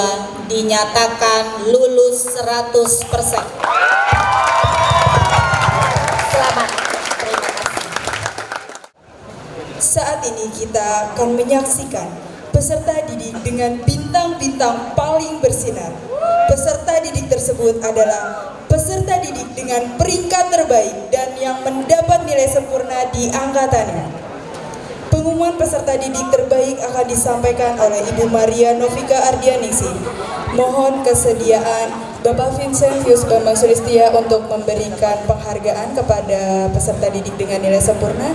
dinyatakan lulus 100%. Selamat, terima kasih. Saat ini kita akan menyaksikan peserta didik dengan bintang-bintang paling bersinar. Peserta didik tersebut adalah peserta didik dengan peringkat terbaik dan yang mendapat nilai sempurna di angkatannya. Pengumuman peserta didik terbaik akan disampaikan oleh Ibu Maria Novika Ardianingsih. Mohon kesediaan Bapak Vincentius Bambang Sulistia untuk memberikan penghargaan kepada peserta didik dengan nilai sempurna,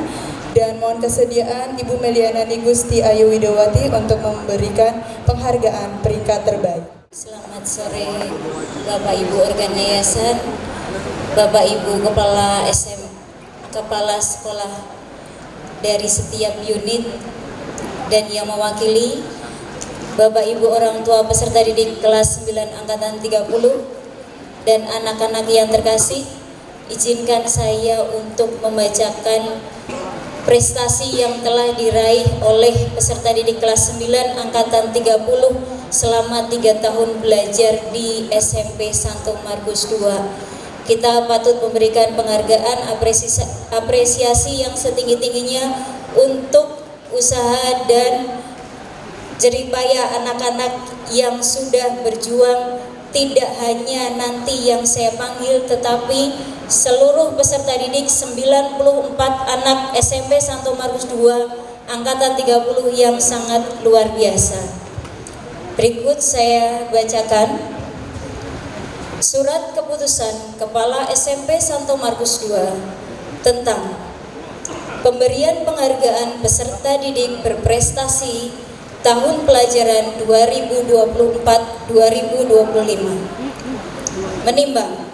dan mohon kesediaan Ibu Meliana Nigusti Ayu Widowati untuk memberikan penghargaan peringkat terbaik. Selamat sore Bapak Ibu Organ Yayasan, Bapak Ibu Kepala Sekolah dari setiap unit dan yang mewakili, Bapak Ibu orang tua peserta didik kelas 9 angkatan 30 dan anak-anak yang terkasih, izinkan saya untuk membacakan prestasi yang telah diraih oleh peserta didik kelas 9 angkatan 30 selama 3 tahun belajar di SMP Santo Markus II. Kita patut memberikan penghargaan apresiasi yang setinggi-tingginya untuk usaha dan jeripaya anak-anak yang sudah berjuang, tidak hanya nanti yang saya panggil, tetapi seluruh peserta didik 94 anak SMP Santo Markus II angkatan 30 yang sangat luar biasa. Berikut saya bacakan Surat Keputusan Kepala SMP Santo Markus II tentang pemberian penghargaan peserta didik berprestasi tahun pelajaran 2024-2025. Menimbang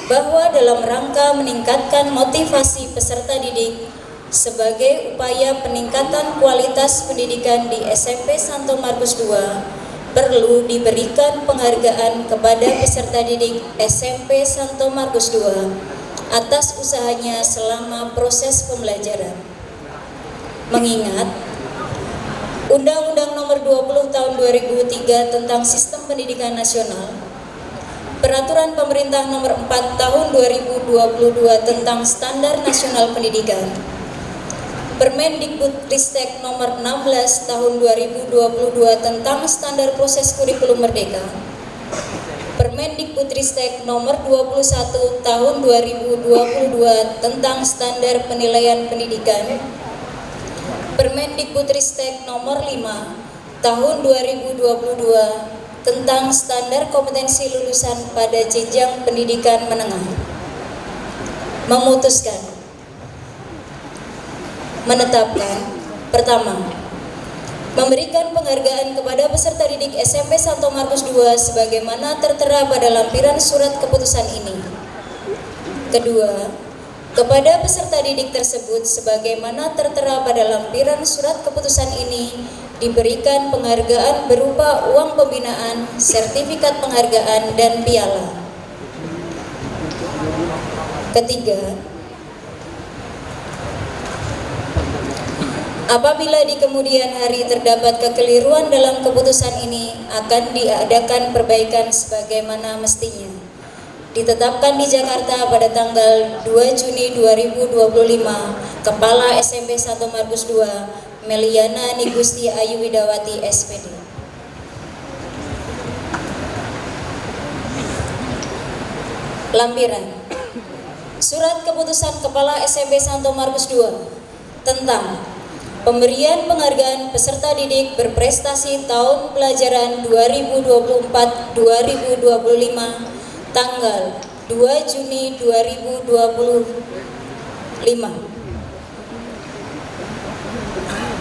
bahwa dalam rangka meningkatkan motivasi peserta didik sebagai upaya peningkatan kualitas pendidikan di SMP Santo Markus II, perlu diberikan penghargaan kepada peserta didik SMP Santo Markus II atas usahanya selama proses pembelajaran. Mengingat Undang-Undang Nomor 20 Tahun 2003 tentang Sistem Pendidikan Nasional, Peraturan Pemerintah Nomor 4 Tahun 2022 tentang Standar Nasional Pendidikan, Permendikbudristek Nomor 16 Tahun 2022 tentang Standar Proses Kurikulum Merdeka, Permendikbudristek Nomor 21 Tahun 2022 tentang Standar Penilaian Pendidikan, Permendikbudristek Nomor 5 Tahun 2022 tentang Standar Kompetensi Lulusan pada Jenjang Pendidikan Menengah. Memutuskan menetapkan, pertama, memberikan penghargaan kepada peserta didik SMP Santo Markus II sebagaimana tertera pada lampiran surat keputusan ini. Kedua, kepada peserta didik tersebut sebagaimana tertera pada lampiran surat keputusan ini diberikan penghargaan berupa uang pembinaan, sertifikat penghargaan, dan piala. Ketiga, apabila di kemudian hari terdapat kekeliruan dalam keputusan ini, akan diadakan perbaikan sebagaimana mestinya. Ditetapkan di Jakarta pada tanggal 2 Juni 2025, Kepala SMP Santo Markus II, Meliana Nigusti Ayu Widowati, SPD. Lampiran Surat Keputusan Kepala SMP Santo Markus II tentang pemberian penghargaan peserta didik berprestasi tahun pelajaran 2024-2025 tanggal 2 Juni 2025.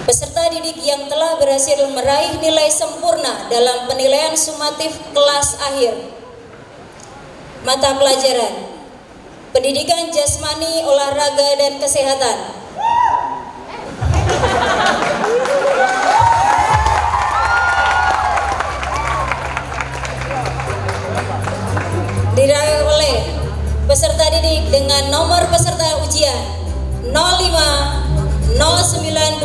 Peserta didik yang telah berhasil meraih nilai sempurna dalam penilaian sumatif kelas akhir mata pelajaran Pendidikan Jasmani, Olahraga, dan Kesehatan. Diraih oleh peserta didik dengan nomor peserta ujian 05 0920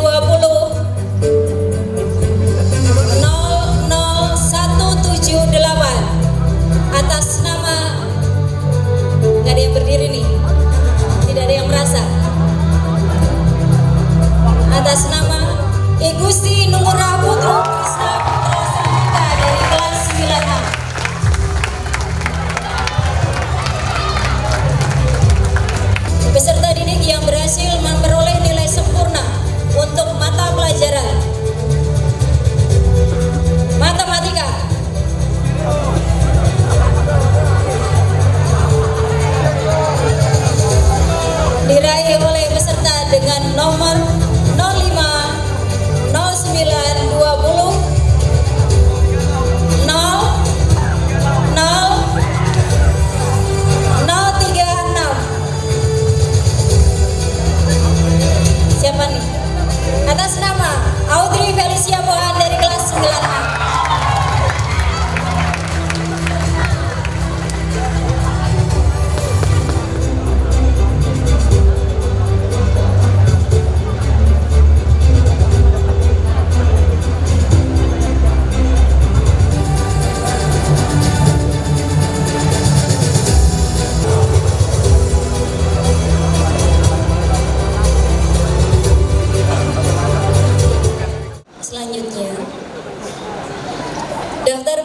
00178 atas nama, nggak ada yang berdiri nih, tidak ada yang merasa, atas nama Igusti Nungurah Putra Krisna Putra Samita dari kelas 9A. Peserta didik yang berhasil memperoleh nilai sempurna untuk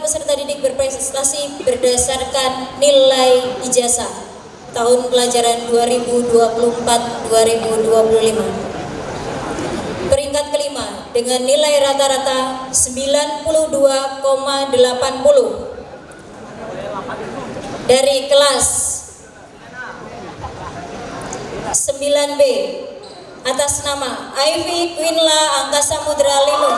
peserta didik berprestasi berdasarkan nilai ijazah tahun pelajaran 2024-2025. Peringkat kelima dengan nilai rata-rata 92,80 dari kelas 9B atas nama Ivy Quinla Angkasa Mudra Lino.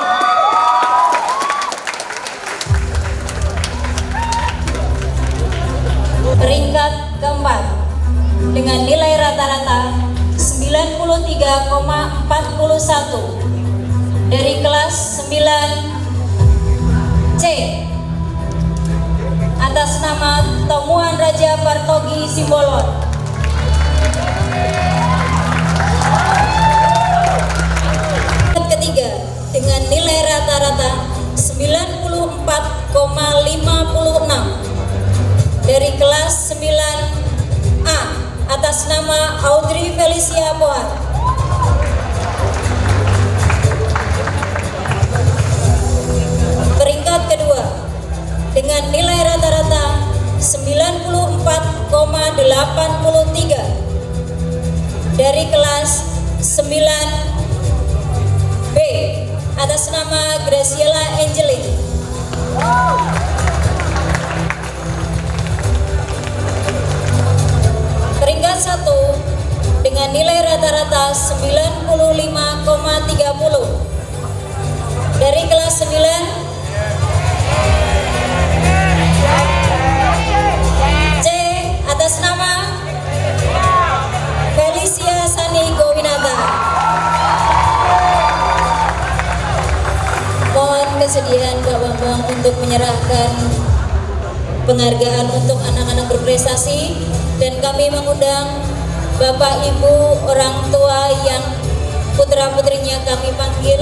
Peringkat keempat dengan nilai rata-rata 93,41 dari kelas 9C atas nama Tomuan Raja Partogi Simbolon. Ketiga dengan nilai rata-rata 94,56 dari kelas 9A atas nama Audrey Felicia Pohat. Peringkat kedua dengan nilai rata-rata 94,83 dari kelas 9B atas nama Graciela Angelin. Peringkat 1 dengan nilai rata-rata 95,30 dari kelas 9 C atas nama Felicia Sani Gowinata. Mohon kesediaan Pak Bambang untuk menyerahkan penghargaan untuk anak-anak berprestasi, dan kami mengundang Bapak Ibu orang tua yang putra-putrinya kami panggil